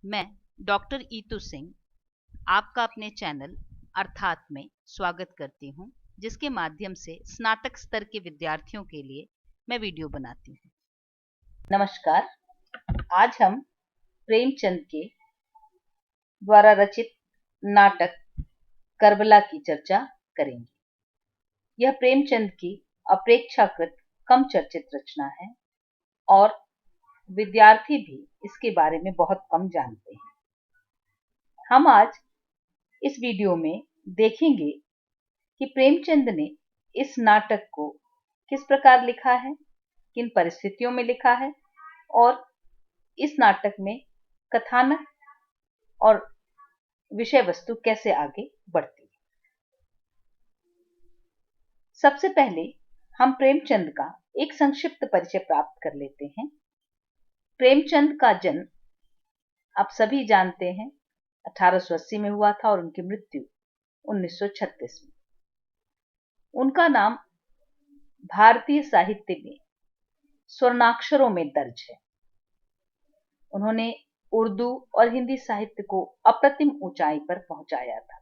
मैं डॉक्टर ईतू सिंह आपका अपने चैनल अर्थात में स्वागत करती हूं, जिसके माध्यम से स्नातक स्तर के विद्यार्थियों के लिए मैं वीडियो बनाती हूं। नमस्कार। आज हम प्रेमचंद के द्वारा रचित नाटक करबला की चर्चा करेंगे। यह प्रेमचंद की अपेक्षाकृत कम चर्चित रचना है और विद्यार्थी भी इसके बारे में बहुत कम जानते हैं। हम आज इस वीडियो में देखेंगे कि प्रेमचंद ने इस नाटक को किस प्रकार लिखा है, किन परिस्थितियों में लिखा है और इस नाटक में कथानक और विषय वस्तु कैसे आगे बढ़ती है। सबसे पहले हम प्रेमचंद का एक संक्षिप्त परिचय प्राप्त कर लेते हैं। प्रेमचंद का जन्म आप सभी जानते हैं 1880 में हुआ था और उनकी मृत्यु 1936 में। उनका नाम भारतीय साहित्य में स्वर्णाक्षरों में दर्ज है। उन्होंने उर्दू और हिंदी साहित्य को अप्रतिम ऊंचाई पर पहुंचाया था।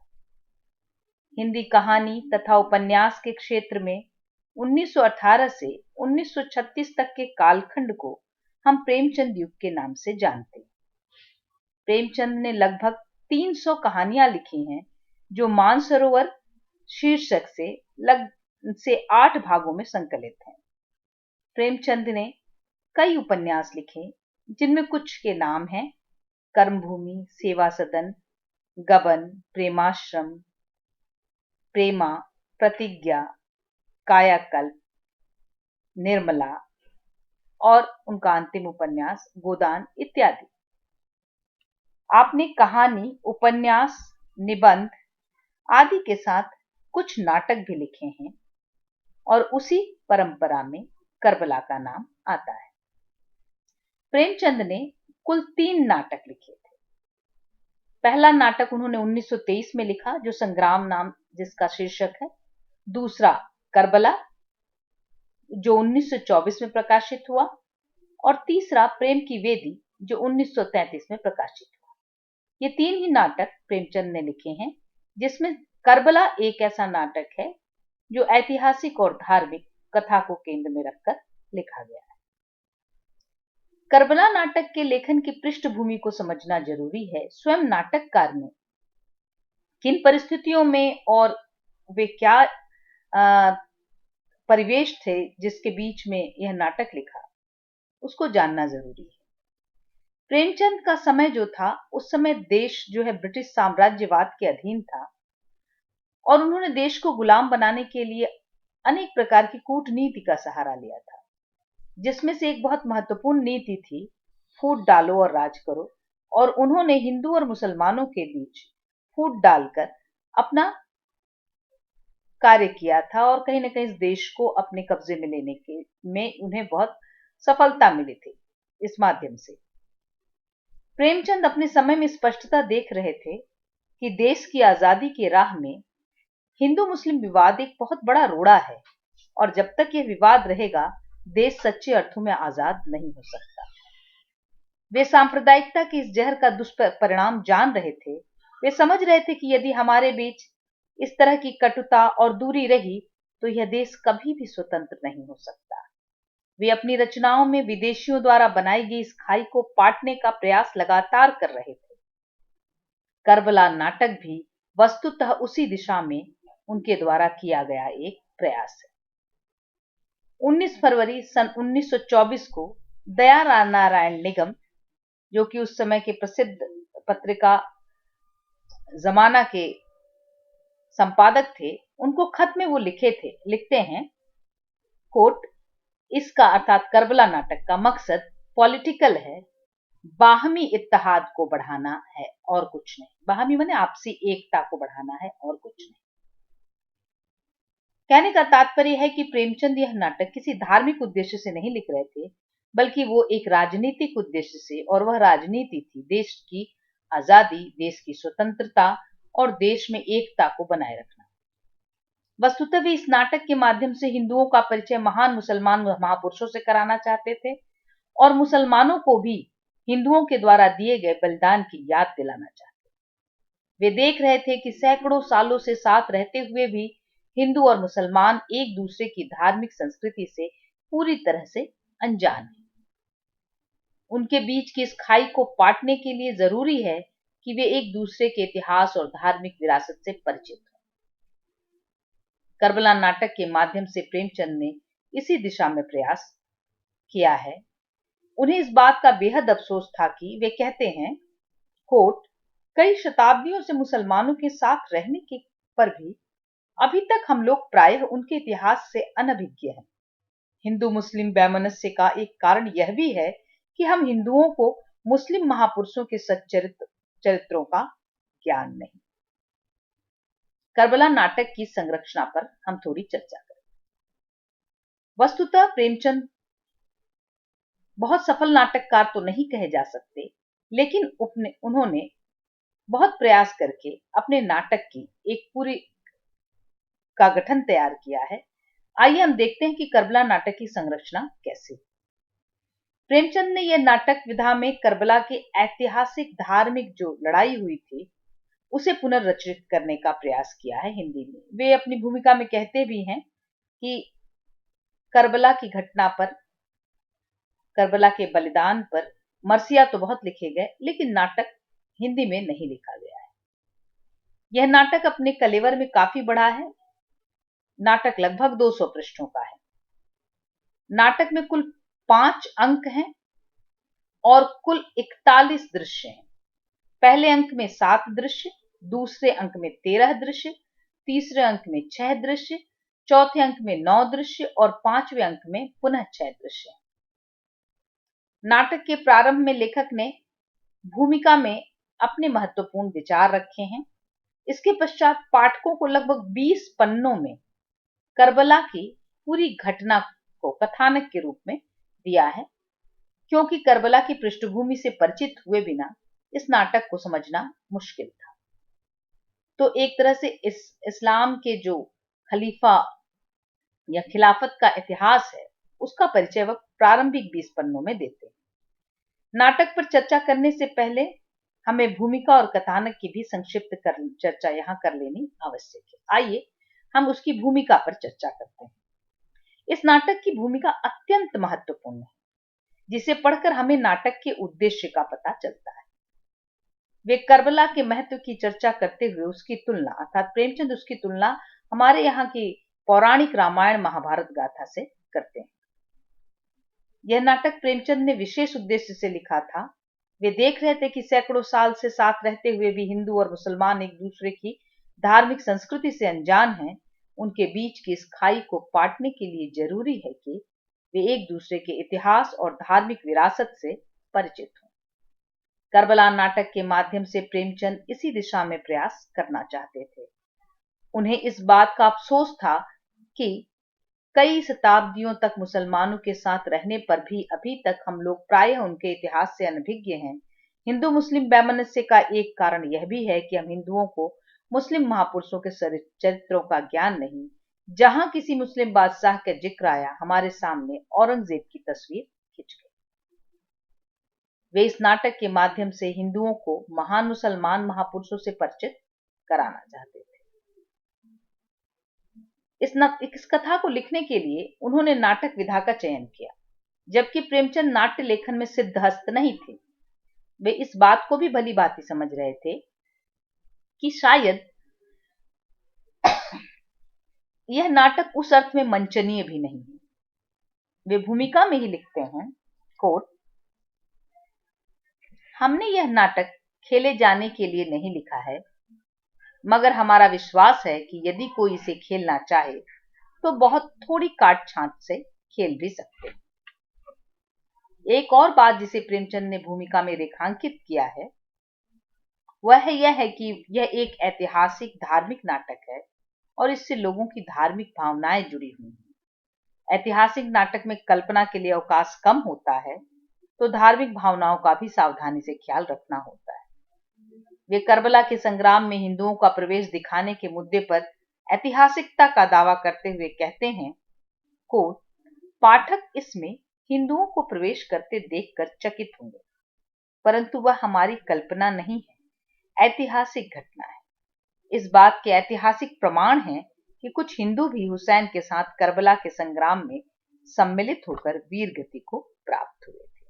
हिंदी कहानी तथा उपन्यास के क्षेत्र में 1918 से 1936 तक के कालखंड को हम प्रेमचंद युग के नाम से जानते हैं। प्रेमचंद ने लगभग 300 कहानियां लिखी हैं, जो मानसरोवर शीर्षक से 8 भागों में संकलित हैं। प्रेमचंद ने कई उपन्यास लिखे, जिनमें कुछ के नाम हैं कर्मभूमि, सेवा सदन, गबन, प्रेमाश्रम, प्रेमा, प्रतिज्ञा, कायाकल्प, निर्मला और उनका अंतिम उपन्यास गोदान इत्यादि। आपने कहानी, उपन्यास, निबंध आदि के साथ कुछ नाटक भी लिखे हैं और उसी परंपरा में करबला का नाम आता है। प्रेमचंद ने कुल 3 नाटक लिखे थे। पहला नाटक उन्होंने 1923 में लिखा, जो संग्राम नाम जिसका शीर्षक है। दूसरा करबला, जो 1924 में प्रकाशित हुआ, और तीसरा प्रेम की वेदी, जो 1933 में प्रकाशित हुआ। ये 3 ही नाटक प्रेमचंद ने लिखे हैं, जिसमें करबला एक ऐसा नाटक है जो ऐतिहासिक और धार्मिक कथा को केंद्र में रखकर लिखा गया है। करबला नाटक के लेखन की पृष्ठभूमि को समझना जरूरी है। स्वयं नाटककार ने किन परिस्थितियों में और वे क्या परिवेश थे जिसके बीच में यह नाटक लिखा, उसको जानना जरूरी है। प्रेमचंद का समय जो था, उस समय देश जो है ब्रिटिश साम्राज्यवाद के अधीन था और उन्होंने देश को गुलाम बनाने के लिए अनेक प्रकार की कूटनीति का सहारा लिया था, जिसमें से एक बहुत महत्वपूर्ण नीति थी फूट डालो और राज करो। और उन्होंने हिंदू और मुसलमानों के बीच फूट डालकर अपना कार्य किया था और कहीं ना कहीं इस देश को अपने कब्जे में लेने के में उन्हें बहुत सफलता मिली थी। इस माध्यम से प्रेमचंद अपने समय में स्पष्टता देख रहे थे कि देश की आजादी की राह में हिंदू मुस्लिम विवाद एक बहुत बड़ा रोड़ा है और जब तक यह विवाद रहेगा, देश सच्चे अर्थों में आजाद नहीं हो सकता। वे सांप्रदायिकता की इस जहर का दुष्परिणाम जान रहे थे। वे समझ रहे थे कि यदि हमारे बीच इस तरह की कटुता और दूरी रही तो यह देश कभी भी स्वतंत्र नहीं हो सकता। वे अपनी रचनाओं में विदेशियों द्वारा बनाई गई इस खाई को पाटने का प्रयास लगातार कर रहे थे। करबला नाटक भी वस्तुतः उसी दिशा में उनके द्वारा किया गया एक प्रयास है। 19 फरवरी सन 1924 को दया नारायण निगम, जो कि उस समय के प्रसिद्ध पत्रिका जमाना के संपादक थे, उनको खत में वो लिखते हैं, कोट, इसका अर्थात करबला नाटक का मकसद पॉलिटिकल है, बाहमी इत्तेहाद को बढ़ाना है और कुछ नहीं। बाहमी माने आपसी एकता को बढ़ाना है और कुछ नहीं। कहने का तात्पर्य है कि प्रेमचंद यह नाटक किसी धार्मिक उद्देश्य से नहीं लिख रहे थे, बल्कि वो एक राजनीतिक उद्देश्य से, और वह राजनीति थी देश की आजादी, देश की स्वतंत्रता और देश में एकता को बनाए रखना। वस्तुतः वे इस नाटक के माध्यम से हिंदुओं का परिचय महान मुसलमान महापुरुषों से कराना चाहते थे और मुसलमानों को भी हिंदुओं के द्वारा दिए गए बलिदान की याद दिलाना चाहते। वे देख रहे थे कि सैकड़ों सालों से साथ रहते हुए भी हिंदू और मुसलमान एक दूसरे की धार्मिक संस्कृति से पूरी तरह से अनजान हैं। उनके बीच की इस खाई को पाटने के लिए जरूरी है कि वे एक दूसरे के इतिहास और धार्मिक विरासत से परिचित हों। करबला नाटक के माध्यम से प्रेमचंद ने इसी दिशा में प्रयास किया है। उन्हें इस बात का बेहद अफसोस था कि वे कहते हैं, कोट, कई शताब्दियों से मुसलमानों के साथ रहने के पर भी अभी तक हम लोग प्रायः उनके इतिहास से अनभिज्ञ हैं। हिंदू मुस्लिम वैमनस्य का एक कारण यह भी है कि हम हिंदुओं को मुस्लिम महापुरुषों के चरित्रों का ज्ञान नहीं। करबला नाटक की संरचना पर हम थोड़ी चर्चा करें। वस्तुतः प्रेमचंद बहुत सफल नाटककार तो नहीं कहे जा सकते, लेकिन उन्होंने बहुत प्रयास करके अपने नाटक की एक पूरी का गठन तैयार किया है। आइए हम देखते हैं कि करबला नाटक की संरचना कैसे। प्रेमचंद ने यह नाटक विधा में करबला के ऐतिहासिक धार्मिक जो लड़ाई हुई थी उसे पुनर्रचित करने का प्रयास किया है हिंदी में। वे अपनी भूमिका में कहते भी हैं कि करबला की घटना पर, करबला के बलिदान पर मरसिया तो बहुत लिखे गए, लेकिन नाटक हिंदी में नहीं लिखा गया है। यह नाटक अपने कलेवर में काफी बड़ा है। नाटक लगभग 200 पृष्ठों का है। नाटक में कुल 5 अंक हैं और कुल 41 दृश्य हैं। पहले अंक में 7 दृश्य, दूसरे अंक में 13 दृश्य, तीसरे अंक में 6 दृश्य, चौथे अंक में 9 दृश्य और 5वें अंक में पुनः 6 दृश्य। नाटक के प्रारंभ में लेखक ने भूमिका में अपने महत्वपूर्ण विचार रखे हैं। इसके पश्चात पाठकों को लगभग 20 पन्नों में करबला की पूरी घटना को कथानक के रूप में दिया है, क्योंकि करबला की पृष्ठभूमि से परिचित हुए बिना इस नाटक को समझना मुश्किल था। तो एक तरह से इस्लाम के जो खलीफा या खिलाफत का इतिहास है उसका परिचय वह प्रारंभिक 20 पन्नों में देते हैं। नाटक पर चर्चा करने से पहले हमें भूमिका और कथानक की भी संक्षिप्त चर्चा यहाँ कर लेनी आवश्यक है। आइए हम उसकी भूमिका पर चर्चा करते हैं। इस नाटक की भूमिका अत्यंत महत्वपूर्ण है, जिसे पढ़कर हमें नाटक के उद्देश्य का पता चलता है। वे करबला के महत्व की चर्चा करते हुए उसकी तुलना, अर्थात प्रेमचंद उसकी तुलना हमारे यहाँ की पौराणिक रामायण महाभारत गाथा से करते हैं। यह नाटक प्रेमचंद ने विशेष उद्देश्य से लिखा था। वे देख रहे थे कि सैकड़ों साल से साथ रहते हुए भी हिंदू और मुसलमान एक दूसरे की धार्मिक संस्कृति से अनजान हैं। उनके बीच की इस खाई को पाटने के लिए जरूरी है कि वे एक दूसरे के इतिहास और धार्मिक विरासत से परिचित हों। करबला नाटक के माध्यम से प्रेमचंद इसी दिशा में प्रयास करना चाहते थे। उन्हें इस बात का अफसोस था कि कई शताब्दियों तक मुसलमानों के साथ रहने पर भी अभी तक हम लोग प्रायः उनके इतिहास से अनभिज्ञ हैं। हिंदू मुस्लिम वैमनस्य का एक कारण यह भी है कि हम हिंदुओं को मुस्लिम महापुरुषों के चरित्रों का ज्ञान नहीं। जहां किसी मुस्लिम बादशाह का जिक्र आया, हमारे सामने औरंगजेब की तस्वीर खिंच गई। वे इस नाटक के माध्यम से हिंदुओं को महान मुसलमान महापुरुषों से परिचित कराना चाहते थे। इस कथा को लिखने के लिए उन्होंने नाटक विधा का चयन किया, जबकि प्रेमचंद नाट्य लेखन में सिद्धहस्त नहीं थे। वे इस बात को भी भली भांति समझ रहे थे कि शायद यह नाटक उस अर्थ में मंचनीय भी नहीं है। वे भूमिका में ही लिखते हैं, कोट, हमने यह नाटक खेले जाने के लिए नहीं लिखा है, मगर हमारा विश्वास है कि यदि कोई इसे खेलना चाहे तो बहुत थोड़ी काट छांट से खेल भी सकते हैं। एक और बात जिसे प्रेमचंद ने भूमिका में रेखांकित किया है वह यह है कि यह एक ऐतिहासिक धार्मिक नाटक है और इससे लोगों की धार्मिक भावनाएं जुड़ी हुई हैं। ऐतिहासिक नाटक में कल्पना के लिए अवकाश कम होता है, तो धार्मिक भावनाओं का भी सावधानी से ख्याल रखना होता है। वे करबला के संग्राम में हिंदुओं का प्रवेश दिखाने के मुद्दे पर ऐतिहासिकता का दावा करते हुए कहते हैं, कोट, पाठक इसमें हिंदुओं को प्रवेश करते देखकर चकित होंगे। परंतु वह हमारी कल्पना नहीं है, ऐतिहासिक घटना है। इस बात के ऐतिहासिक प्रमाण हैं कि कुछ हिंदू भी हुसैन के साथ करबला के संग्राम में सम्मिलित होकर वीर गति को प्राप्त हुए थे।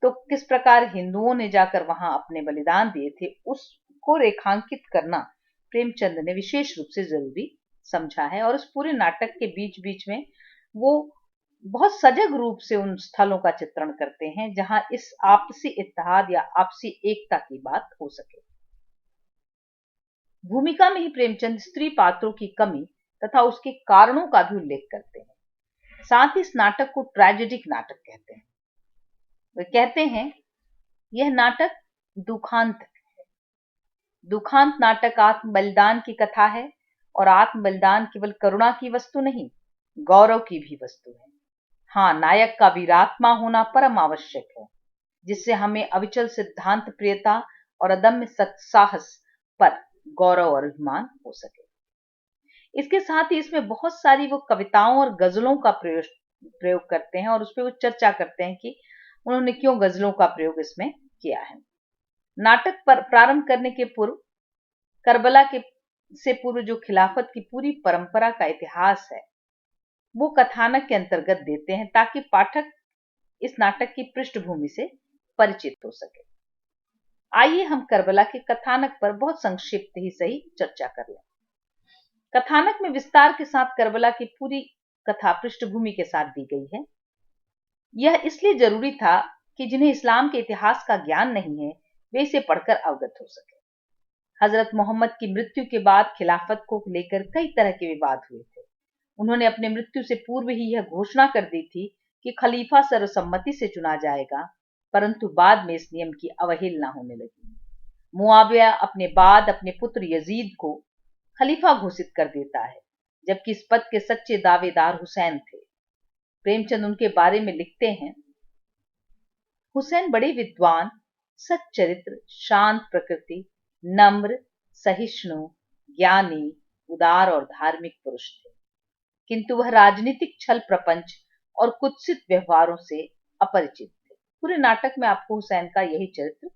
तो किस प्रकार हिंदुओं ने जाकर वहां अपने बलिदान दिए थे, उसको रेखांकित करना प्रेमचंद ने विशेष रूप से जरूरी समझा है। और उस पूरे नाटक के बीच बीच में वो बहुत सजग रूप से उन स्थलों का चित्रण करते हैं जहां इस आपसी इत्तेहाद या आपसी एकता की बात हो सके। भूमिका में ही प्रेमचंद स्त्री पात्रों की कमी तथा उसके कारणों का भी उल्लेख करते हैं। साथ ही इस नाटक को ट्रेजेडिक नाटक कहते हैं। वे कहते हैं यह नाटक दुखांत है। दुखांत नाटक आत्म बलिदान की कथा है, और आत्म बलिदान केवल करुणा की वस्तु नहीं, गौरव की भी वस्तु है। हाँ, नायक का वीरात्मा होना परम आवश्यक है, जिससे हमें अविचल सिद्धांत प्रियता और अदम्य सत्साहस पर गौरव और अभिमान हो सके। इसके साथ ही इसमें बहुत सारी वो कविताओं और गजलों का प्रयोग करते हैं, और उस पर वो चर्चा करते हैं कि उन्होंने क्यों गजलों का प्रयोग इसमें किया है। नाटक पर प्रारंभ करने के पूर्व करबला के से पूर्व जो खिलाफत की पूरी परंपरा का इतिहास है वो कथानक के अंतर्गत देते हैं, ताकि पाठक इस नाटक की पृष्ठभूमि से परिचित हो सके। आइए हम करबला के कथानक पर बहुत संक्षिप्त ही सही चर्चा कर लें। कथानक में विस्तार के साथ करबला की पूरी कथा पृष्ठभूमि के साथ दी गई है। यह इसलिए जरूरी था कि जिन्हें इस्लाम के इतिहास का ज्ञान नहीं है वे इसे पढ़कर अवगत हो सके। हजरत मोहम्मद की मृत्यु के बाद खिलाफत को लेकर कई तरह के विवाद हुए थे। उन्होंने अपने मृत्यु से पूर्व ही यह घोषणा कर दी थी कि खलीफा सर्वसम्मति से चुना जाएगा, परंतु बाद में इस नियम की अवहेलना होने लगी। मुआविया अपने बाद अपने पुत्र यजीद को खलीफा घोषित कर देता है, जबकि इस पद के सच्चे दावेदार हुसैन थे। प्रेमचंद उनके बारे में लिखते हैं, हुसैन बड़े विद्वान, सच्चरित्र, शांत प्रकृति, नम्र, सहिष्णु, ज्ञानी, उदार और धार्मिक पुरुष थे, किंतु वह राजनीतिक छल प्रपंच और कुत्सित व्यवहारों से अपरिचित थे। पूरे नाटक में आपको हुसैन का यही चरित्र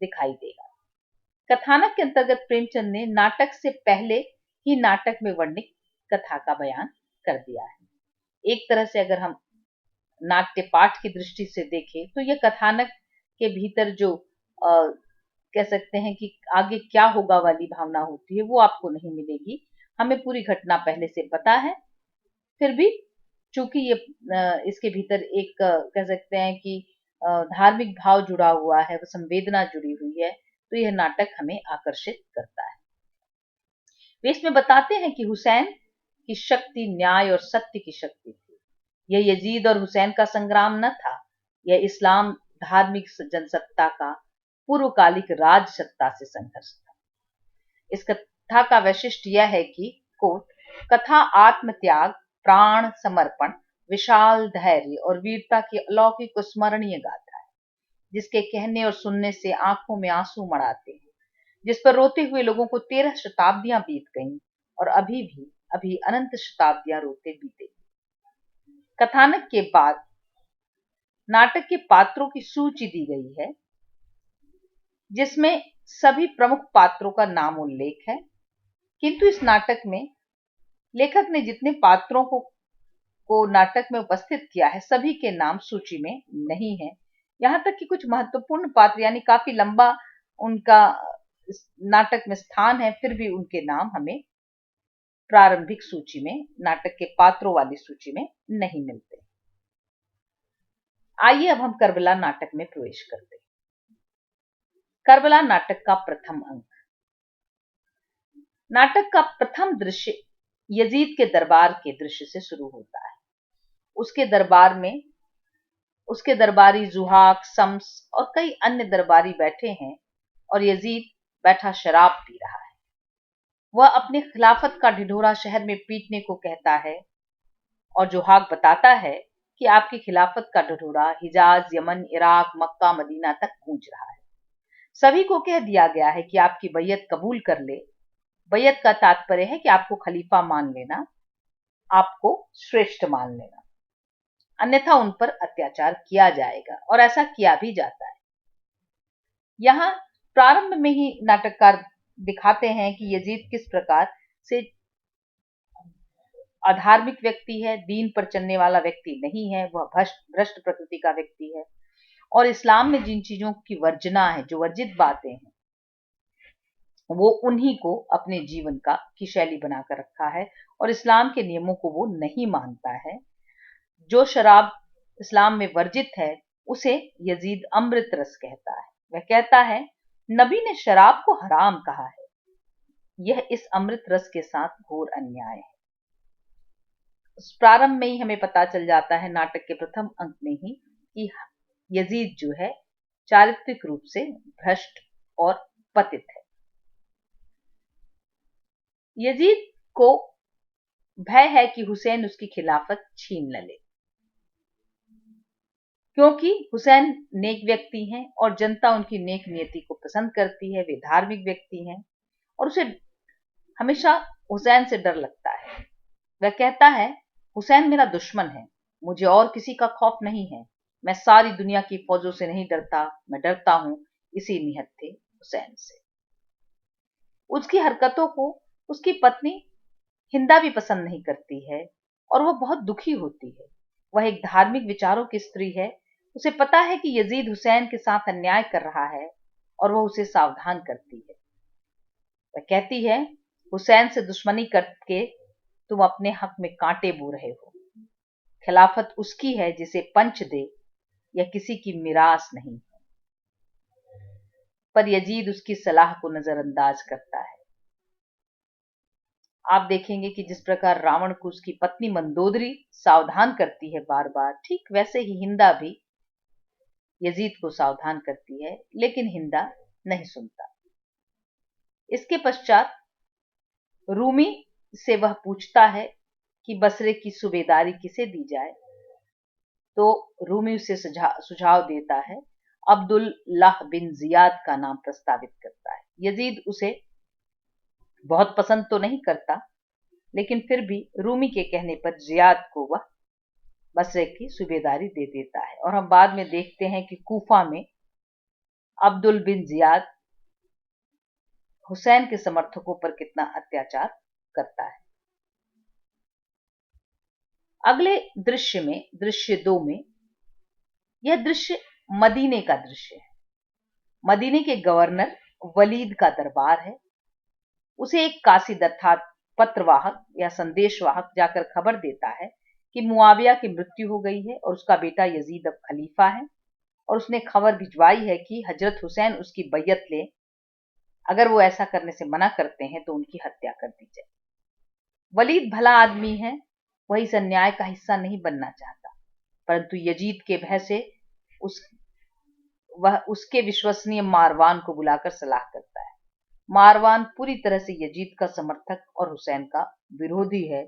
दिखाई देगा। कथानक के अंतर्गत प्रेमचंद ने नाटक से पहले ही नाटक में वर्णित कथा का बयान कर दिया है। एक तरह से अगर हम नाट्य पाठ की दृष्टि से देखें तो यह कथानक के भीतर जो कह सकते हैं कि आगे क्या होगा वाली भावना होती है वो आपको नहीं मिलेगी। हमें पूरी घटना पहले से पता है, फिर भी चूंकि ये इसके भीतर एक कह सकते हैं कि धार्मिक भाव जुड़ा हुआ है, संवेदना जुड़ी हुई है, तो यह नाटक हमें आकर्षित करता है। वे इसमें बताते हैं कि हुसैन की शक्ति न्याय और सत्य की शक्ति थी। यह यजीद और हुसैन का संग्राम न था, यह इस्लाम धार्मिक जनसत्ता का पूर्वकालिक राज सत्ता से संघर्ष था। इस कथा का वैशिष्ट्य यह है कि कोट कथा आत्मत्याग, प्राण समर्पण, विशाल धैर्य और वीरता की अलौकिक स्मरणीय गाथा है, जिसके कहने और सुनने से आंखों में आंसू मड़ाते हैं, जिस पर रोते हुए लोगों को 13 शताब्दियां बीत गईं और अभी अनंत शताब्दियां रोते बीतेगी। कथानक के बाद नाटक के पात्रों की सूची दी गई है, जिसमें सभी प्रमुख पात्रों का नाम उल्लेख है, किंतु इस नाटक में लेखक ने जितने पात्रों को नाटक में उपस्थित किया है सभी के नाम सूची में नहीं है। यहां तक कि कुछ महत्वपूर्ण पात्र यानी काफी लंबा उनका नाटक में स्थान है, फिर भी उनके नाम हमें प्रारंभिक सूची में, नाटक के पात्रों वाली सूची में नहीं मिलते। आइए अब हम करबला नाटक में प्रवेश करते हैं। करबला नाटक का प्रथम अंक। नाटक का प्रथम दृश्य यजीद के दरबार के दृश्य से शुरू होता है। उसके दरबारी जुहाक, शम्स और कई अन्य दरबारी बैठे हैं और यजीद बैठा शराब पी रहा है। वह अपने खिलाफत का ढिढोरा शहर में पीटने को कहता है और जुहाक बताता है कि आपकी खिलाफत का ढिढोरा हिजाज, यमन, इराक, मक्का, मदीना तक गूंज रहा है। सभी को कह दिया गया है कि आपकी बैयत कबूल कर ले। बैयत का तात्पर्य है कि आपको खलीफा मान लेना, आपको श्रेष्ठ मान लेना, अन्यथा उन पर अत्याचार किया जाएगा, और ऐसा किया भी जाता है। यहाँ प्रारंभ में ही नाटककार दिखाते हैं कि यजीद किस प्रकार से अधार्मिक व्यक्ति है, दीन पर चलने वाला व्यक्ति नहीं है, वह भ्रष्ट प्रकृति का व्यक्ति है। और इस्लाम में जिन चीजों की वर्जना है, जो वर्जित बातें हैं, वो उन्हीं को अपने जीवन की शैली बनाकर रखा है और इस्लाम के नियमों को वो नहीं मानता है। जो शराब इस्लाम में वर्जित है उसे यजीद अमृत रस कहता है। वह कहता है नबी ने शराब को हराम कहा है, यह इस अमृत रस के साथ घोर अन्याय है। प्रारंभ में ही हमें पता चल जाता है नाटक के प्रथम अंक में ही कि यजीद जो है चारित्रिक रूप से भ्रष्ट और पतित है। यजीद को भय है कि हुसैन उसकी खिलाफत छीन न ले, क्योंकि हुसैन नेक व्यक्ति हैं और जनता उनकी नेक नियति को पसंद करती है। वे धार्मिक व्यक्ति हैं और उसे हमेशा हुसैन से डर लगता है। वह कहता है हुसैन मेरा दुश्मन है, मुझे और किसी का खौफ नहीं है, मैं सारी दुनिया की फौजों से नहीं डरता, मैं डरता हूं इसी निहत्थे हुसैन से। उसकी हरकतों को उसकी पत्नी हिंदा भी पसंद नहीं करती है और वह बहुत दुखी होती है। वह एक धार्मिक विचारों की स्त्री है, उसे पता है कि यजीद हुसैन के साथ अन्याय कर रहा है और वह उसे सावधान करती है। वह कहती है हुसैन से दुश्मनी करके तुम अपने हक में कांटे बो रहे हो। खिलाफत उसकी है जिसे पंच दे, यह किसी की मिरास नहीं है। पर यजीद उसकी सलाह को नजरअंदाज करता है। आप देखेंगे कि जिस प्रकार रावण को उसकी पत्नी मंदोदरी सावधान करती है बार बार, ठीक वैसे ही हिंदा भी यजीद को सावधान करती है, लेकिन हिंदा नहीं सुनता। इसके पश्चात रूमी से वह पूछता है कि बसरे की सूबेदारी किसे दी जाए, तो रूमी उसे सुझाव देता है, अब्दुल्लाह बिन जियाद का नाम प्रस्तावित करता है। यजीद उसे बहुत पसंद तो नहीं करता, लेकिन फिर भी रूमी के कहने पर जियाद को वह बसरे की सूबेदारी दे देता है। और हम बाद में देखते हैं कि कूफा में अब्दुल बिन जियाद हुसैन के समर्थकों पर कितना अत्याचार करता है। अगले दृश्य में, दृश्य 2 में, यह दृश्य मदीने का दृश्य है। मदीने के गवर्नर वलीद का दरबार है। उसे एक कासिद अर्थात पत्रवाहक या संदेशवाहक जाकर खबर देता है कि मुआविया की मृत्यु हो गई है और उसका बेटा यजीद अब खलीफा है, और उसने खबर भिजवाई है कि हजरत हुसैन उसकी बैयत ले, अगर वो ऐसा करने से मना करते हैं तो उनकी हत्या कर दी जाए। वलीद भला आदमी है, वह इस अन्याय का हिस्सा नहीं बनना चाहता, परंतु यजीद के भय से वह उसके विश्वसनीय मारवान को बुलाकर सलाह करता है। मारवान पूरी तरह से यजीद का समर्थक और हुसैन का विरोधी है,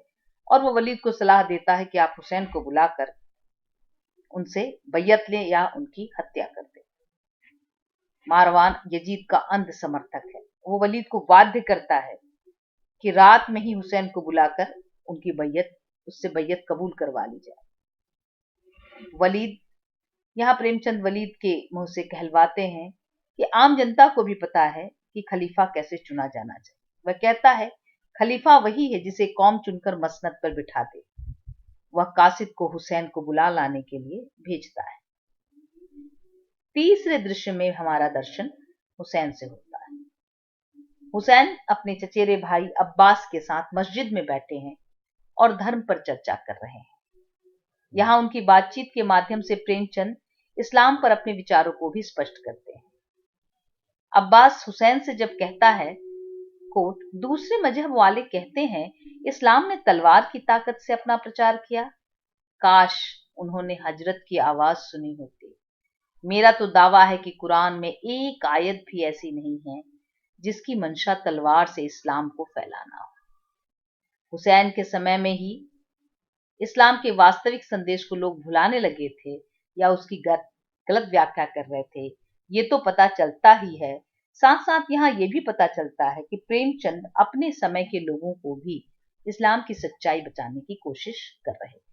और वह वलीद को सलाह देता है कि आप हुसैन को बुलाकर उनसे बैयत लें या उनकी हत्या कर दें। मारवान यजीद का अंध समर्थक है। वो वलीद को बाध्य करता है कि रात में ही हुसैन को बुलाकर उससे बैयत कबूल करवा ली जाए। वलीद, यहाँ प्रेमचंद वलीद के मुंह से कहलवाते हैं कि आम जनता को भी पता है कि खलीफा कैसे चुना जाना चाहिए। वह कहता है खलीफा वही है जिसे कौम चुनकर मसनद पर बिठा दे। वह कासिद को हुसैन को बुला लाने के लिए भेजता है। तीसरे दृश्य में हमारा दर्शन हुसैन से होता है। हुसैन अपने चचेरे भाई अब्बास के साथ मस्जिद में बैठे हैं और धर्म पर चर्चा कर रहे हैं। यहाँ उनकी बातचीत के माध्यम से प्रेमचंद इस्लाम पर अपने विचारों को भी स्पष्ट करते हैं। अब्बास हुसैन से जब कहता है, कोट, दूसरे मजहब वाले कहते हैं इस्लाम ने तलवार की ताकत से अपना प्रचार किया, काश उन्होंने हजरत की आवाज सुनी होती। मेरा तो दावा है कि कुरान में एक आयत भी ऐसी नहीं है जिसकी मंशा तलवार से इस्लाम को फैलाना हो। हुसैन के समय में ही इस्लाम के वास्तविक संदेश को लोग भुलाने लगे थे या उसकी गलत व्याख्या कर रहे थे, ये तो पता चलता ही है। साथ साथ यहाँ ये भी पता चलता है कि प्रेमचंद अपने समय के लोगों को भी इस्लाम की सच्चाई बचाने की कोशिश कर रहे थे।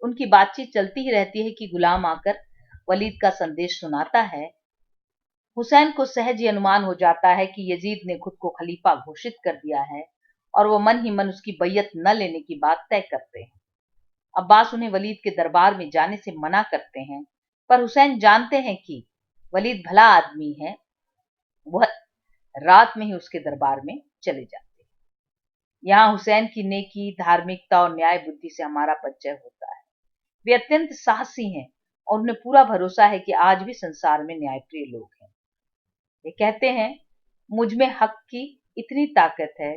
उनकी बातचीत चलती ही रहती है कि गुलाम आकर वलीद का संदेश सुनाता है, हुसैन को सहज ही अनुमान हो जाता है कि यजीद ने खुद को खलीफा घोषित कर दिया है और वो मन ही मन उसकी बैयत न लेने की बात तय करते हैं। अब्बास उन्हें वलीद के दरबार में जाने से मना करते हैं, पर हुसैन जानते हैं कि वलीद भला आदमी है, वह रात में ही उसके दरबार में चले जाते हैं। यहाँ हुसैन की नेकी, धार्मिकता और न्याय बुद्धि से हमारा परिचय होता है। वे अत्यंत साहसी हैं और उन्हें पूरा भरोसा है कि आज भी संसार में न्यायप्रिय लोग हैं। वे कहते हैं, मुझ में हक की इतनी ताकत है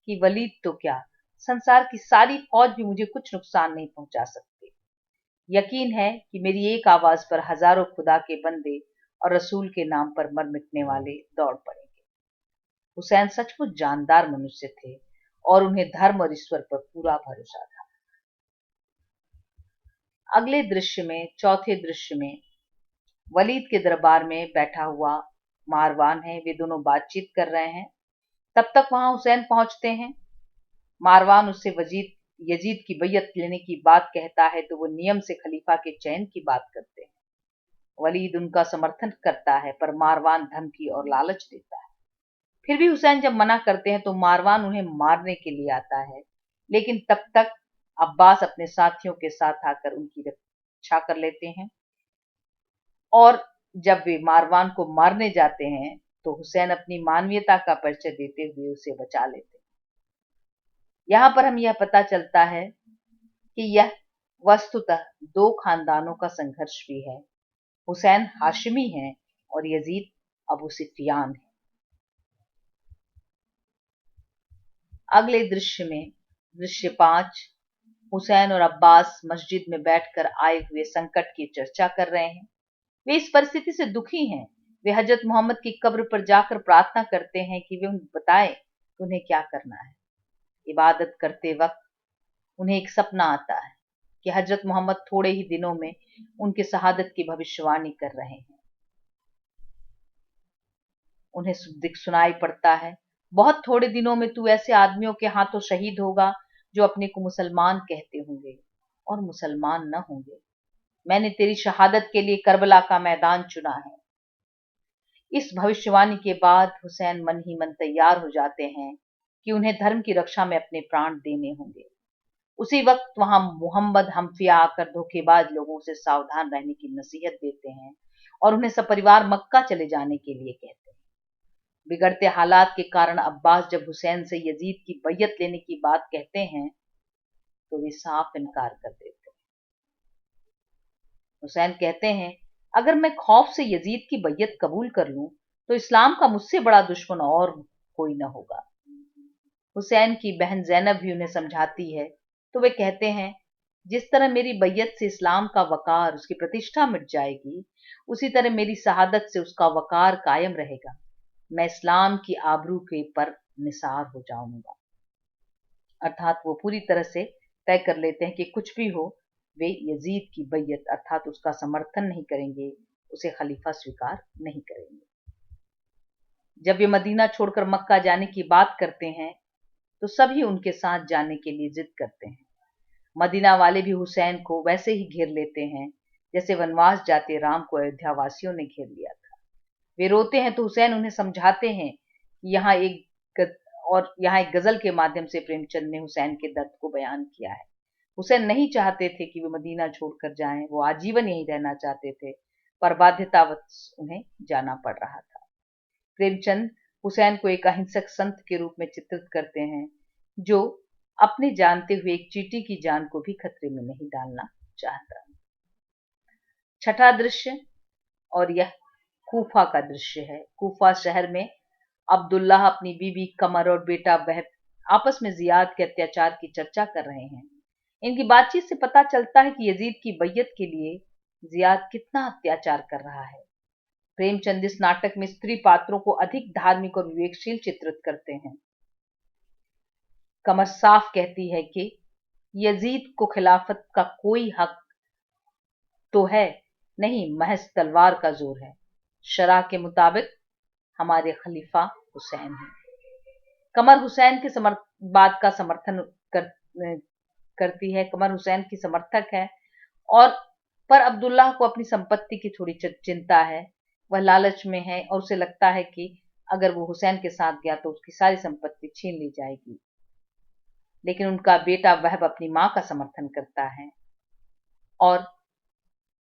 कि वलीद तो क्या, संसार की सारी फौज भी मुझे कुछ नुकसान नहीं पहुंचा सकती। यकीन है कि मेरी एक आवाज पर हजारों खुदा के बंदे और रसूल के नाम पर मर मिटने वाले दौड़ पड़ेंगे। हुसैन सचमुच जानदार मनुष्य थे और उन्हें धर्म और ईश्वर पर पूरा भरोसा था। अगले दृश्य में, चौथे दृश्य में, वलीद के दरबार में बैठा हुआ मारवान है। वे दोनों बातचीत कर रहे हैं। तब तक वहां हुसैन पहुंचते हैं। मारवान उससे यजीद की बैयत लेने की बात कहता है तो वो नियम से खलीफा के चयन की बात करते हैं। वलीद उनका समर्थन करता है, पर मारवान धमकी और लालच देता है। फिर भी हुसैन जब मना करते हैं तो मारवान उन्हें मारने के लिए आता है, लेकिन तब तक अब्बास अपने साथियों के साथ आकर उनकी रक्षा कर लेते हैं और जब वे मारवान को मारने जाते हैं तो हुसैन अपनी मानवीयता का परिचय देते हुए उसे बचा लेते हैं। यहाँ पर हम यह पता चलता है कि यह वस्तुतः दो खानदानों का संघर्ष भी है। हुसैन हाशिमी है और यजीद अबू सुफियान है। अगले दृश्य में, दृश्य 5, हुसैन और अब्बास मस्जिद में बैठकर आए हुए संकट की चर्चा कर रहे हैं। वे इस परिस्थिति से दुखी हैं। वे हजरत मोहम्मद की कब्र पर जाकर प्रार्थना करते हैं कि वे उन्हें बताएं कि उन्हें क्या करना है। इबादत करते वक्त उन्हें एक सपना आता है कि हजरत मोहम्मद थोड़े ही दिनों में उनके शहादत की भविष्यवाणी कर रहे हैं। उन्हें सुनाई पड़ता है, बहुत थोड़े दिनों में तू ऐसे आदमियों के हाथों शहीद होगा जो अपने को मुसलमान कहते होंगे और मुसलमान न होंगे। मैंने तेरी शहादत के लिए करबला का मैदान चुना है। इस भविष्यवाणी के बाद हुसैन मन ही मन तैयार हो जाते हैं कि उन्हें धर्म की रक्षा में अपने प्राण देने होंगे। उसी वक्त वहां मोहम्मद हम्फिया आकर धोखेबाज लोगों से सावधान रहने की नसीहत देते हैं और उन्हें सपरिवार मक्का चले जाने के लिए कहते हैं। बिगड़ते हालात के कारण अब्बास जब हुसैन से यजीद की बैयत लेने की बात कहते हैं तो वे साफ इनकार कर देते हैं। हुसैन कहते हैं, अगर मैं खौफ से यजीद की बैयत कबूल कर लूं तो इस्लाम का मुझसे बड़ा दुश्मन और कोई न होगा। हुसैन की बहन जैनब भी उन्हें समझाती है तो वे कहते हैं, जिस तरह मेरी बैयत से इस्लाम का वकार, उसकी प्रतिष्ठा मिट जाएगी, उसी तरह मेरी शहादत से उसका वकार कायम रहेगा। मैं इस्लाम की आबरू के पर निसार हो जाऊंगा। अर्थात वो पूरी तरह से तय कर लेते हैं कि कुछ भी हो, वे यजीद की बैयत अर्थात उसका समर्थन नहीं करेंगे, उसे खलीफा स्वीकार नहीं करेंगे। जब वे मदीना छोड़कर मक्का जाने की बात करते हैं तो सभी उनके साथ जाने के लिए जिद करते हैं। मदीना वाले भी हुसैन को वैसे ही घेर लेते हैं जैसे वनवास जाते राम को अयोध्या वासियों ने घेर लिया था। वे रोते हैं तो हुसैन उन्हें समझाते हैं कि यहाँ एक गजल के माध्यम से प्रेमचंद ने हुसैन के दर्द को बयान किया है। हुसैन नहीं चाहते थे कि वे मदीना छोड़कर जाएं, वो आजीवन यहीं रहना चाहते थे, पर बाध्यतावश उन्हें जाना पड़ रहा था। प्रेमचंद हुसैन को एक अहिंसक संत के रूप में चित्रित करते हैं जो अपने जानते हुए एक चींटी की जान को भी खतरे में नहीं डालना चाहता। छठा दृश्य, और यह कूफा का दृश्य है। कूफा शहर में अब्दुल्लाह अपनी बीबी कमर और बेटा बहब आपस में जियाद के अत्याचार की चर्चा कर रहे हैं। इनकी बातचीत से पता चलता है कि यजीद की बैयत के लिए जियाद कितना अत्याचार कर रहा है। प्रेमचंद इस नाटक में स्त्री पात्रों को अधिक धार्मिक और विवेकशील चित्रित करते हैं। कमर साफ कहती है कि यजीद को खिलाफत का कोई हक तो है नहीं, महज तलवार का जोर है। शरा के मुताबिक हमारे खलीफा हुसैन हैं। कमर हुसैन के बात का समर्थन करती है। कमर हुसैन की समर्थक है और पर अब्दुल्लाह को अपनी संपत्ति की थोड़ी चिंता है। वह लालच में है और उसे लगता है कि अगर वो हुसैन के साथ गया तो उसकी सारी संपत्ति छीन ली जाएगी। लेकिन उनका बेटा वहब अपनी मां का समर्थन करता है और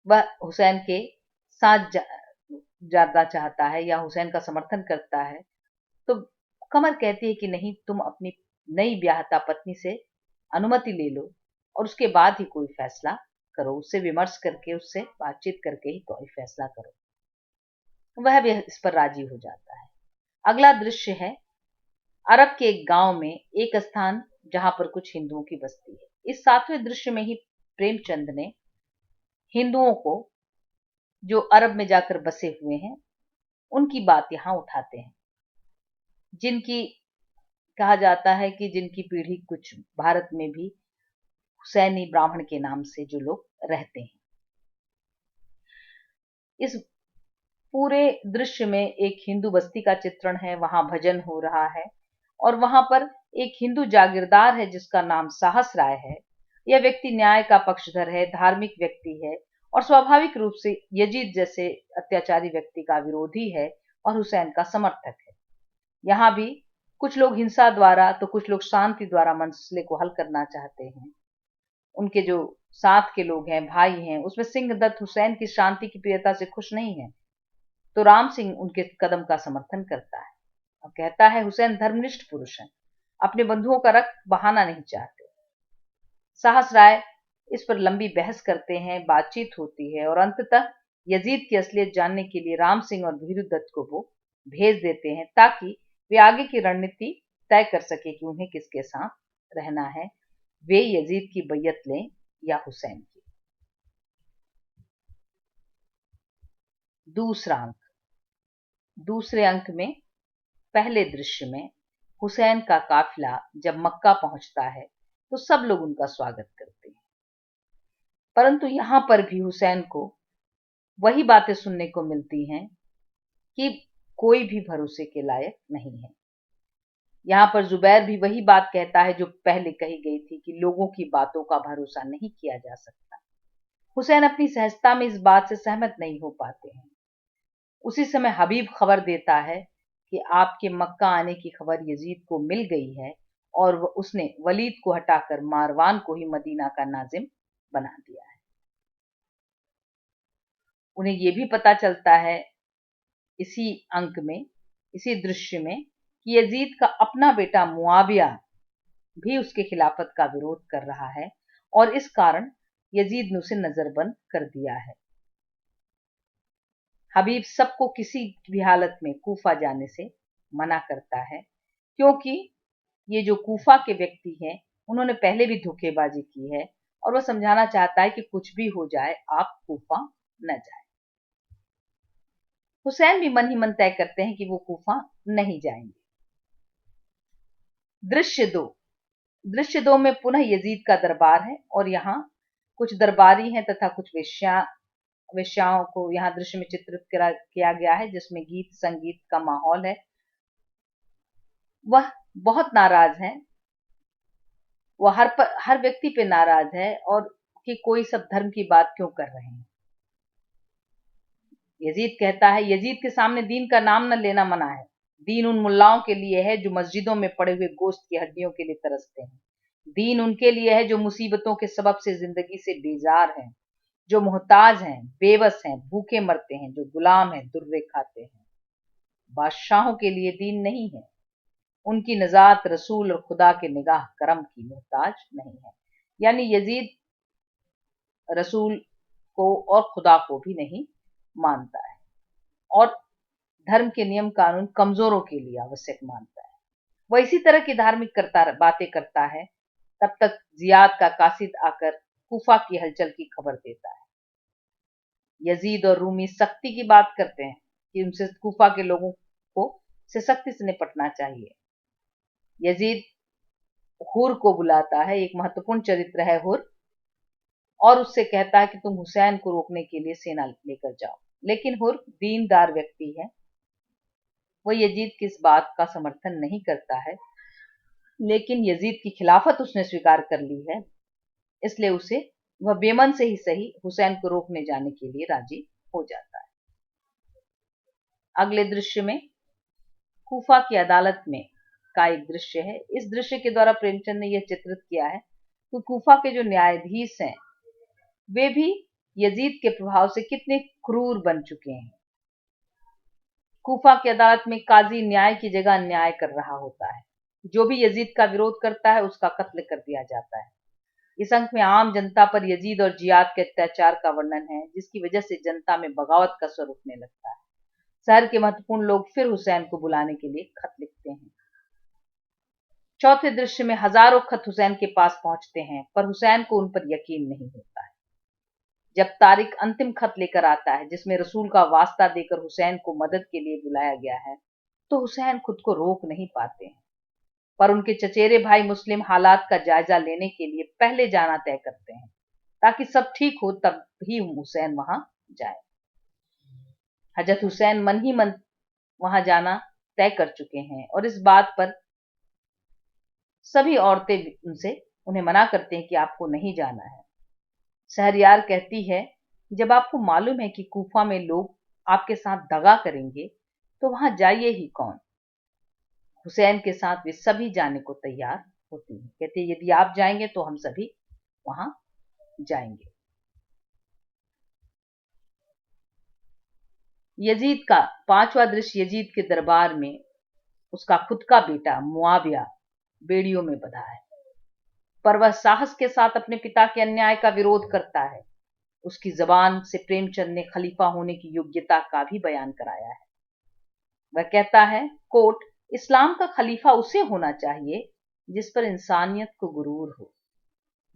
वह हुसैन के साथ जाना चाहता है या हुसैन का समर्थन करता है। तो कमर कहती है कि नहीं, तुम अपनी नई ब्याहता पत्नी से अनुमति ले लो और उसके बाद ही कोई फैसला करो, उससे विमर्श करके, उससे बातचीत करके ही कोई फैसला करो। वह भी इस पर राजी हो जाता है। अगला दृश्य है अरब के एक गांव में एक स्थान जहां पर कुछ हिंदुओं की बस्ती है। इस 7वें दृश्य में ही प्रेमचंद ने हिंदुओं को, जो अरब में जाकर बसे हुए हैं, उनकी बात यहां उठाते हैं, जिनकी कहा जाता है कि जिनकी पीढ़ी कुछ भारत में भी हुसैनी ब्राह्मण के नाम से जो लोग रहते हैं। इस पूरे दृश्य में एक हिंदू बस्ती का चित्रण है, वहां भजन हो रहा है और वहां पर एक हिंदू जागीरदार है जिसका नाम साहस राय है। यह व्यक्ति न्याय का पक्षधर है, धार्मिक व्यक्ति है और स्वाभाविक रूप से यजीद जैसे अत्याचारी व्यक्ति का विरोधी है और हुसैन का समर्थक है। यहाँ भी कुछ लोग हिंसा द्वारा तो कुछ लोग शांति द्वारा मसले को हल करना चाहते हैं। उनके जो साथ के लोग हैं, भाई हैं, उसमें सिंहदत्त हुसैन की शांति की प्रियता से खुश नहीं है, तो राम सिंह उनके कदम का समर्थन करता है और कहता है हुसैन धर्मनिष्ठ पुरुष है, अपने बंधुओं का रक्त बहाना नहीं चाहते। साहस राय इस पर लंबी बहस करते हैं, बातचीत होती है और अंततः यजीद की असलियत जानने के लिए राम सिंह और भीरुदत्त को वो भेज देते हैं ताकि वे आगे की रणनीति तय कर सके कि उन्हें किसके साथ रहना है, वे यजीद की बैयत लें या हुसैन की। दूसरा अंक, दूसरे अंक में पहले दृश्य में हुसैन का काफिला जब मक्का पहुंचता है तो सब लोग उनका स्वागत करते हैं, परंतु यहां पर भी हुसैन को वही बातें सुनने को मिलती हैं कि कोई भी भरोसे के लायक नहीं है। यहाँ पर जुबैर भी वही बात कहता है जो पहले कही गई थी कि लोगों की बातों का भरोसा नहीं किया जा सकता। हुसैन अपनी सहजता में इस बात से सहमत नहीं हो पाते हैं। उसी समय हबीब खबर देता है कि आपके मक्का आने की खबर यजीद को मिल गई है और उसने वलीद को हटाकर मारवान को ही मदीना का नाजिम बना दिया है। उन्हें यह भी पता चलता है इसी अंक में, इसी दृश्य में, कि यजीद का अपना बेटा मुआविया भी उसके खिलाफत का विरोध कर रहा है और इस कारण यजीद ने उसे नजरबंद कर दिया है। हबीब सबको किसी भी हालत में कूफा जाने से मना करता है, क्योंकि ये जो कूफा के व्यक्ति हैं उन्होंने पहले भी धोखेबाजी की है और वह समझाना चाहता है कि कुछ भी हो जाए आप कूफा न जाए। हुसैन भी मन ही मन तय करते हैं कि वो कूफा नहीं जाएंगे। दृश्य दो में पुनः यजीद का दरबार है और यहाँ कुछ दरबारी हैं तथा कुछ वेश्याओं को यहाँ दृश्य में चित्रित किया गया है, जिसमें गीत संगीत का माहौल है। वह बहुत नाराज हैं, वह हर व्यक्ति पे नाराज है और कि कोई सब धर्म की बात क्यों कर रहे हैं। यजीद कहता है, यजीद के सामने दीन का नाम न लेना मना है। दीन उन मुल्लाओं के लिए है जो मस्जिदों में पड़े हुए गोश्त की हड्डियों के लिए तरसते हैं। दीन उनके लिए है जो मुसीबतों के सबब से जिंदगी से बेजार हैं, जो मोहताज हैं, बेबस हैं, भूखे मरते हैं, जो गुलाम हैं, दुर्रे खाते हैं। बादशाहों के लिए दीन नहीं है। उनकी नजात रसूल और खुदा के निगाह करम की मोहताज नहीं है। यानी यजीद रसूल को और खुदा को भी नहीं मानता है और धर्म के नियम कानून कमजोरों के लिए आवश्यक मानता है। वह इसी तरह की धार्मिक बातें करता है तब तक जियाद का कासिद आकर कूफा की हलचल की खबर देता है। यजीद और रूमी सख्ती की बात करते हैं कि उनसे कूफा के लोगों को से सख्ती से निपटना चाहिए। यजीद हुर को बुलाता है, एक महत्वपूर्ण चरित्र है हुर, और उससे कहता है कि तुम हुसैन को रोकने के लिए सेना लेकर जाओ। लेकिन हुर दीनदार व्यक्ति है, वह यजीद की इस बात का समर्थन नहीं करता है, लेकिन यजीद की खिलाफत उसने स्वीकार कर ली है, इसलिए उसे वह बेमन से ही सही हुसैन को रोकने जाने के लिए राजी हो जाता है। अगले दृश्य में कूफा की अदालत में का एक दृश्य है। इस दृश्य के द्वारा प्रेमचंद ने यह चित्रित किया है कि कूफा के जो न्यायाधीश हैं वे भी यजीद के प्रभाव से कितने क्रूर बन चुके हैं। कूफा की अदालत में काजी न्याय की जगह अन्याय कर रहा होता है। जो भी यजीद का विरोध करता है उसका कत्ल कर दिया जाता है। इस अंक में आम जनता पर यजीद और जियाद के अत्याचार का वर्णन है, जिसकी वजह से जनता में बगावत का स्वर उठने लगता है। शहर के महत्वपूर्ण लोग फिर हुसैन को बुलाने के लिए खत लिखते हैं। चौथे दृश्य में हजारों खत हुसैन के पास पहुंचते हैं, पर हुसैन को उन पर यकीन नहीं होता है। जब तारिक अंतिम खत लेकर आता है जिसमें रसूल का वास्ता देकर हुसैन को मदद के लिए बुलाया गया है, तो हुसैन खुद को रोक नहीं पाते हैं, पर उनके चचेरे भाई मुस्लिम हालात का जायजा लेने के लिए पहले जाना तय करते हैं ताकि सब ठीक हो, तब ही हुसैन वहां जाए। हजरत हुसैन मन ही मन वहां जाना तय कर चुके हैं और इस बात पर सभी औरतें उन्हें मना करते हैं कि आपको नहीं जाना है। शहरयार कहती है, जब आपको मालूम है कि कूफा में लोग आपके साथ दगा करेंगे तो वहां जाइए ही कौन। हुसैन के साथ वे सभी जाने को तैयार होती हैं। कहती है, यदि आप जाएंगे तो हम सभी वहां जाएंगे। यजीद का पांचवा दृश्य यजीद के दरबार में उसका खुद का बेटा मुआविया बेड़ियों में बंधा है, पर वह साहस के साथ अपने पिता के अन्याय का विरोध करता है। उसकी जबान से प्रेमचंद ने खलीफा होने की योग्यता का भी बयान कराया है। वह कहता है, कोट, इस्लाम का खलीफा उसे होना चाहिए जिस पर इंसानियत को गुरूर हो,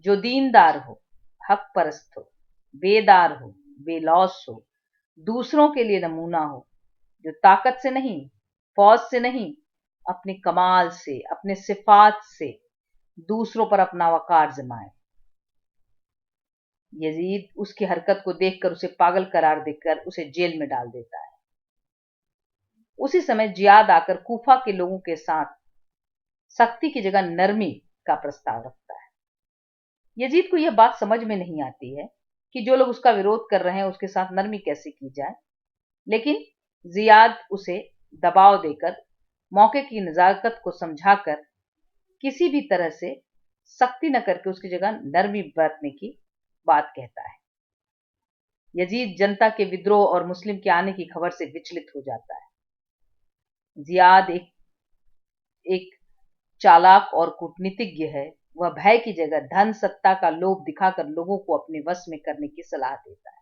जो दीनदार हो, हक परस्त हो, बेदार हो, बेलौस हो, दूसरों के लिए नमूना हो, जो ताकत से नहीं, फौज से नहीं, अपने कमाल से, अपने सिफात से दूसरों पर अपना वकार जमाए। यजीद उसकी हरकत को देखकर उसे पागल करार देकर उसे जेल में डाल देता है। उसी समय जियाद आकर कूफा के लोगों के साथ सख्ती की जगह नरमी का प्रस्ताव रखता है। यजीद को यह बात समझ में नहीं आती है कि जो लोग उसका विरोध कर रहे हैं उसके साथ नरमी कैसे की जाए, लेकिन जियाद उसे दबाव देकर मौके की नजाकत को समझाकर किसी भी तरह से सख्ती न करके उसकी जगह नरमी बरतने की बात कहता है। यजीद जनता के विद्रोह और मुस्लिम के आने की खबर से विचलित हो जाता है। जियाद एक चालाक और कूटनीतिज्ञ है। वह भय की जगह धन सत्ता का लोभ दिखाकर लोगों को अपने वश में करने की सलाह देता है।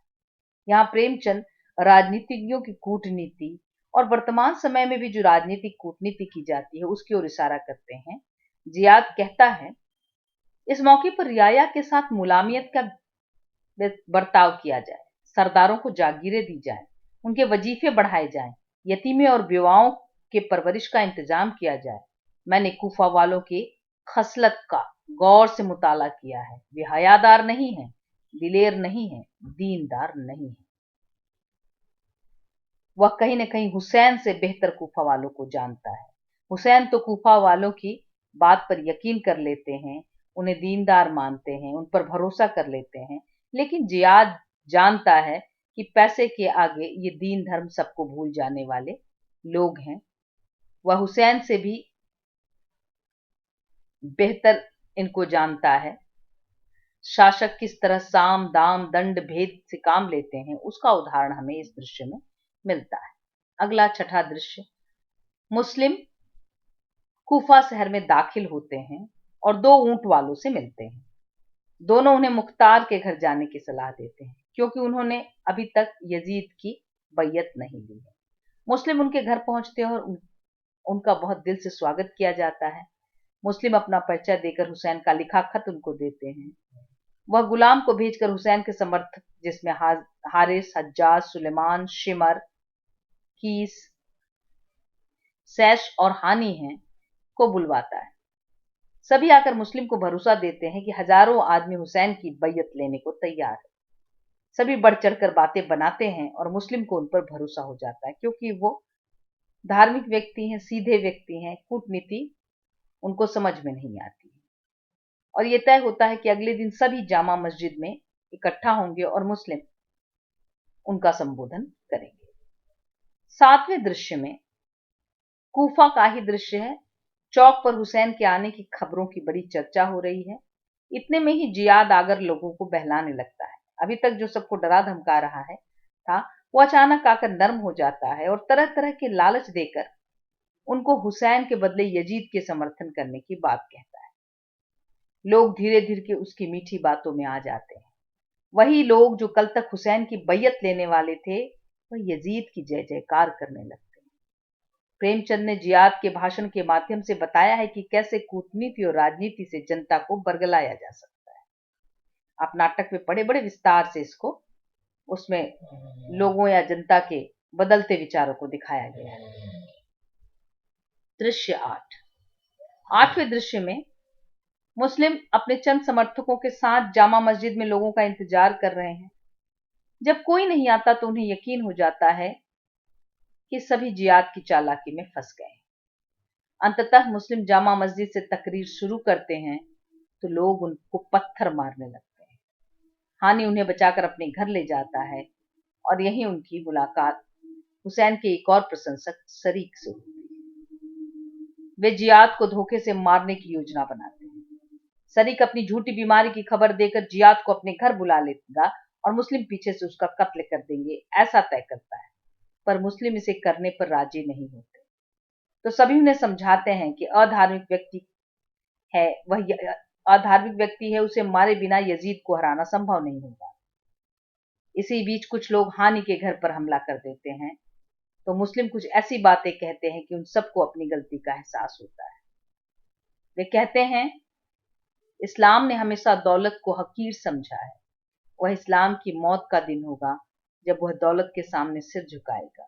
यहाँ प्रेमचंद राजनीतिज्ञों की कूटनीति और वर्तमान समय में भी जो राजनीतिक कूटनीति की जाती है उसकी ओर इशारा करते हैं। जियाद कहता है, इस मौके पर रियाया के साथ मुलामियत का बर्ताव किया जाए, सरदारों को जागीरें दी जाए, उनके वजीफे बढ़ाए जाएं, यतीमे और बेवाओं के परवरिश का इंतजाम किया जाए। मैंने कूफा वालों की खसलत का गौर से मुताला किया है। वे हयादार नहीं हैं, दिलेर नहीं हैं, दीनदार नहीं हैं। वह कहीं न कहीं हुसैन से बेहतर कूफा वालों को जानता है। हुसैन तो कूफा वालों की बात पर यकीन कर लेते हैं, उन्हें दीनदार मानते हैं, उन पर भरोसा कर लेते हैं, लेकिन जियाद जानता है कि पैसे के आगे ये दीन धर्म सबको भूल जाने वाले लोग हैं। वह हुसैन से भी बेहतर इनको जानता है। शासक किस तरह साम दाम दंड भेद से काम लेते हैं उसका उदाहरण हमें इस दृश्य में मिलता है। अगला छठा दृश्य, मुस्लिम कूफा शहर में दाखिल होते हैं और दो ऊंट वालों से मिलते हैं। दोनों उन्हें मुख्तार के घर जाने की सलाह देते हैं क्योंकि उन्होंने अभी तक यजीद की बैयत नहीं ली है। मुस्लिम उनके घर पहुंचते हैं और उनका बहुत दिल से स्वागत किया जाता है। मुस्लिम अपना परिचय देकर हुसैन का लिखा खत उनको देते हैं। वह गुलाम को भेजकर हुसैन के समर्थक जिसमें हारिस, हज्जाज, सुलेमान, शिमर, कीस, सैश और हानी हैं को बुलवाता है। सभी आकर मुस्लिम को भरोसा देते हैं कि हजारों आदमी हुसैन की बैयत लेने को तैयार है। सभी बढ़ चढ़कर बातें बनाते हैं और मुस्लिम को उन पर भरोसा हो जाता है क्योंकि वो धार्मिक व्यक्ति हैं, सीधे व्यक्ति हैं, कूटनीति उनको समझ में नहीं आती है। और ये तय होता है कि अगले दिन सभी जामा मस्जिद में इकट्ठा होंगे और मुस्लिम उनका संबोधन करेंगे। 7वें दृश्य में कूफा का ही दृश्य है। चौक पर हुसैन के आने की खबरों की बड़ी चर्चा हो रही है। इतने में ही जियाद आकर लोगों को बहलाने लगता है। अभी तक जो सबको डरा धमका रहा है था, वो अचानक आकर नर्म हो जाता है और तरह तरह के लालच देकर उनको हुसैन के बदले यजीद के समर्थन करने की बात कहता है। लोग धीरे धीरे उसकी मीठी बातों में आ जाते हैं। वही लोग जो कल तक हुसैन की बैयत लेने वाले थे, वह यजीद की जय जयकार करने लगते हैं। प्रेमचंद ने जियाद के भाषण के माध्यम से बताया है कि कैसे कूटनीति और राजनीति से जनता को बरगलाया जा सकता है। आप नाटक में बड़े बड़े विस्तार से इसको उसमें लोगों या जनता के बदलते विचारों को दिखाया गया है। दृश्य 8। 8वें दृश्य में मुस्लिम अपने चंद समर्थकों के साथ जामा मस्जिद में लोगों का इंतजार कर रहे हैं। जब कोई नहीं आता तो उन्हें यकीन हो जाता है कि सभी जियाद की चालाकी में फंस गए। अंततः मुस्लिम जामा मस्जिद से तकरीर शुरू करते हैं तो लोग उनको पत्थर मारने लगते हैं। हानि उन्हें बचाकर अपने घर ले जाता है और यहीं उनकी मुलाकात हुसैन के एक और प्रशंसक सरीक से होती है। वे जियाद को धोखे से मारने की योजना बनाते हैं। सरीक अपनी झूठी बीमारी की खबर देकर जियाद को अपने घर बुला लेगा और मुस्लिम पीछे से उसका कत्ल कर देंगे, ऐसा तय करता है। पर मुस्लिम इसे करने पर राजी नहीं होते, तो सभी उन्हें समझाते हैं कि अधार्मिक व्यक्ति है, उसे मारे बिना यजीद को हराना संभव नहीं होगा। इसी बीच कुछ लोग हानि के घर पर हमला कर देते हैं, तो मुस्लिम कुछ ऐसी बातें कहते हैं कि उन सबको अपनी गलती का एहसास होता है। वे कहते हैं, इस्लाम ने हमेशा दौलत को हकीर समझा है। वह इस्लाम की मौत का दिन होगा जब वह दौलत के सामने सिर झुकाएगा।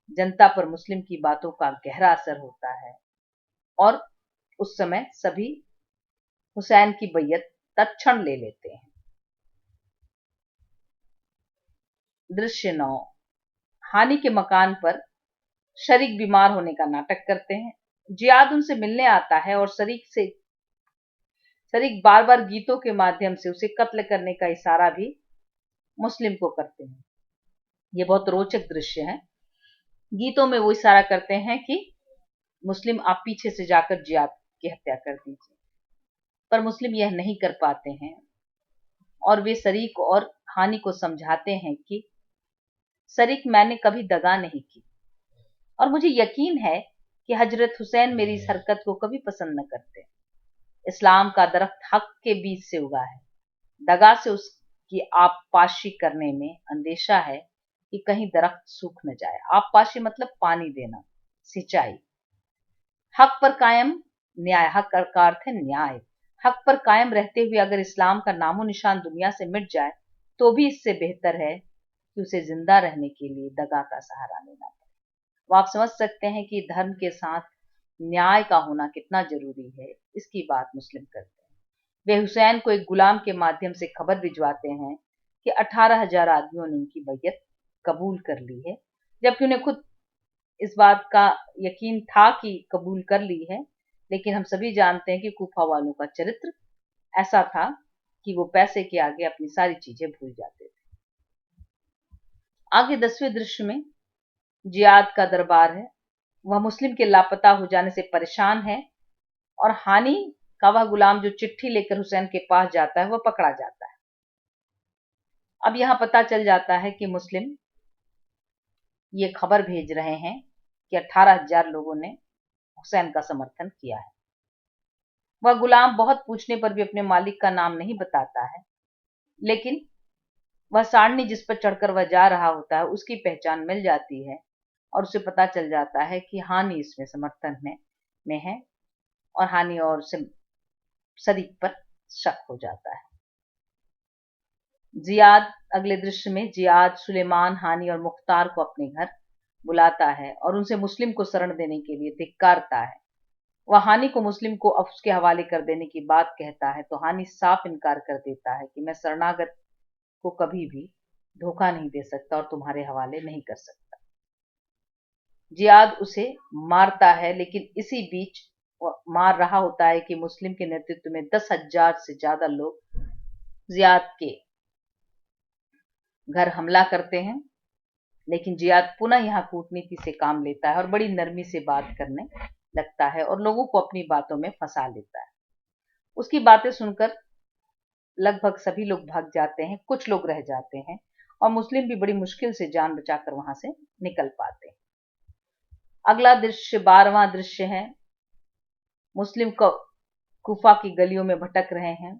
जनता पर मुस्लिम की बातों का गहरा असर होता है और उस समय सभी हुसैन की बैयत तत्क्षण ले लेते हैं। दृश्य 9। हानि के मकान पर शरीक बीमार होने का नाटक करते हैं। जियाद उनसे मिलने आता है और शरीक बार बार गीतों के माध्यम से उसे कत्ल करने का इशारा भी मुस्लिम को करते हैं। यह बहुत रोचक दृश्य है। गीतों में वो इशारा करते हैं कि मुस्लिम आप पीछे से जाकर जियाद की हत्या कर दीजिए, पर मुस्लिम यह नहीं कर पाते हैं और वे शरीक और हानि को समझाते हैं कि शरीक, मैंने कभी दगा नहीं की और मुझे यकीन है कि हजरत हुसैन मेरी इस हरकत को कभी पसंद न करते। इस्लाम का दरख्त हक के बीज से उगा है। दगा से उसकी आबपाशी करने में अंदेशा है कि कहीं दरख्त सूख न जाए। आबपाशी मतलब पानी देना, सिंचाई। हक पर कायम न्याय, हक का अर्थ है न्याय। हक पर कायम रहते हुए अगर इस्लाम का नामो निशान दुनिया से मिट जाए तो भी इससे बेहतर है कि उसे जिंदा रहने के लिए दगा का सहारा लेना पड़े। वो आप समझ सकते हैं कि धर्म के साथ न्याय का होना कितना जरूरी है। इसकी बात मुस्लिम करते हैं। वे हुसैन को एक गुलाम के माध्यम से खबर भिजवाते हैं कि 18,000 आदमियों ने उनकी बैयत कबूल कर ली है, जबकि उन्हें खुद इस बात का यकीन था कि कबूल कर ली है। लेकिन हम सभी जानते हैं कि कूफा वालों का चरित्र ऐसा था कि वो पैसे के आगे अपनी सारी चीजें भूल जाते थे। आगे 10वें दृश्य में जियाद का दरबार है। वह मुस्लिम के लापता हो जाने से परेशान है और हानि का वह गुलाम जो चिट्ठी लेकर हुसैन के पास जाता है, वह पकड़ा जाता है। अब यहां पता चल जाता है कि मुस्लिम ये खबर भेज रहे हैं कि 18,000 लोगों ने हुसैन का समर्थन किया है। वह गुलाम बहुत पूछने पर भी अपने मालिक का नाम नहीं बताता है, लेकिन वह सारणी जिस पर चढ़कर वह जा रहा होता है उसकी पहचान मिल जाती है और उसे पता चल जाता है कि हानि इसमें समर्थन में है और हानि और शरीक पर शक हो जाता है। जियाद, अगले दृश्य में जियाद सुलेमान, हानि और मुख्तार को अपने घर बुलाता है और उनसे मुस्लिम को शरण देने के लिए धिक्कारता है। वह हानि को मुस्लिम को अफ्स के हवाले कर देने की बात कहता है तो हानि साफ इनकार कर देता है कि मैं शरणागत को कभी भी धोखा नहीं दे सकता और तुम्हारे हवाले नहीं कर सकता। जियाद उसे मारता है, लेकिन इसी बीच मार रहा होता है कि मुस्लिम के नेतृत्व में 10,000 से ज्यादा लोग जियाद के घर हमला करते हैं, लेकिन जियाद पुनः यहाँ कूटनीति से काम लेता है और बड़ी नरमी से बात करने लगता है और लोगों को अपनी बातों में फंसा लेता है। उसकी बातें सुनकर लगभग सभी लोग भाग जाते हैं, कुछ लोग रह जाते हैं और मुस्लिम भी बड़ी मुश्किल से जान बचाकर वहां से निकल पाते हैं। अगला दृश्य 12वां दृश्य है। मुस्लिम कुफा की गलियों में भटक रहे हैं।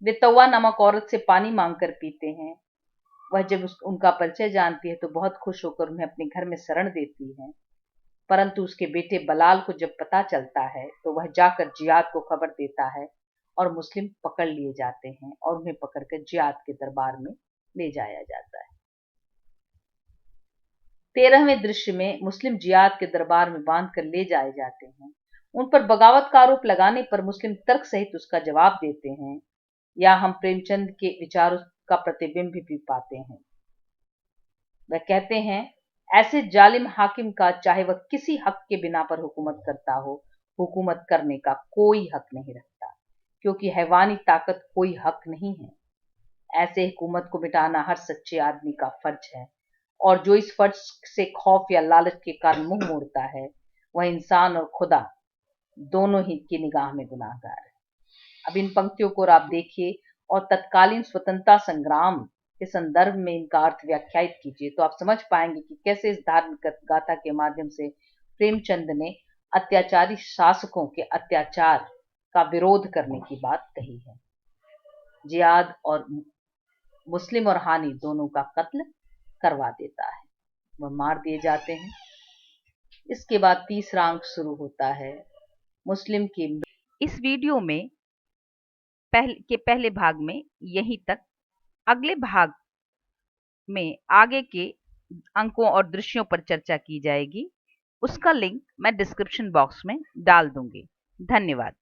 वे तौवा नामक औरत से पानी मांगकर पीते हैं। वह जब उनका परिचय जानती है तो बहुत खुश होकर उन्हें अपने घर में शरण देती है, परंतु उसके बेटे बलाल को जब पता चलता है तो वह जाकर जियाद को खबर देता है और मुस्लिम पकड़ लिए जाते हैं और उन्हें पकड़कर जियाद के दरबार में ले जाया जाता है। 13वें दृश्य में मुस्लिम जियाद के दरबार में बांध कर ले जाए जाते हैं। उन पर बगावत का आरोप लगाने पर मुस्लिम तर्क सहित उसका जवाब देते हैं। या हम प्रेमचंद के विचारों का प्रतिबिंब भी पाते हैं। वह कहते हैं, ऐसे जालिम हाकिम का चाहे वह किसी हक के बिना पर हुकूमत करता हो, हुकूमत करने का कोई हक नहीं रखता, क्योंकि हैवानी ताकत कोई हक नहीं है। ऐसे हुकूमत को मिटाना हर सच्चे आदमी का फर्ज है, और जो इस फर्ज से खौफ या लालच के कारण मुंह मोड़ता है, वह इंसान और खुदा दोनों ही की निगाह में गुनाहगार है। अब इन पंक्तियों को आप देखिए और तत्कालीन स्वतंत्रता संग्राम के संदर्भ में इनका अर्थ व्याख्यायित कीजिए, तो आप समझ पाएंगे कि कैसे इस धार्मिक गाथा के माध्यम से प्रेमचंद ने अत्याचारी शासकों के अत्याचार का विरोध करने की बात कही है। जियाद और मुस्लिम और हानि दोनों का कत्ल करवा देता है, वह मार दिए जाते हैं। इसके बाद तीसरा अंक शुरू होता है, मुस्लिम की। इस वीडियो में पहले भाग में यहीं तक। अगले भाग में आगे के अंकों और दृश्यों पर चर्चा की जाएगी। उसका लिंक मैं डिस्क्रिप्शन बॉक्स में डाल दूंगी। धन्यवाद।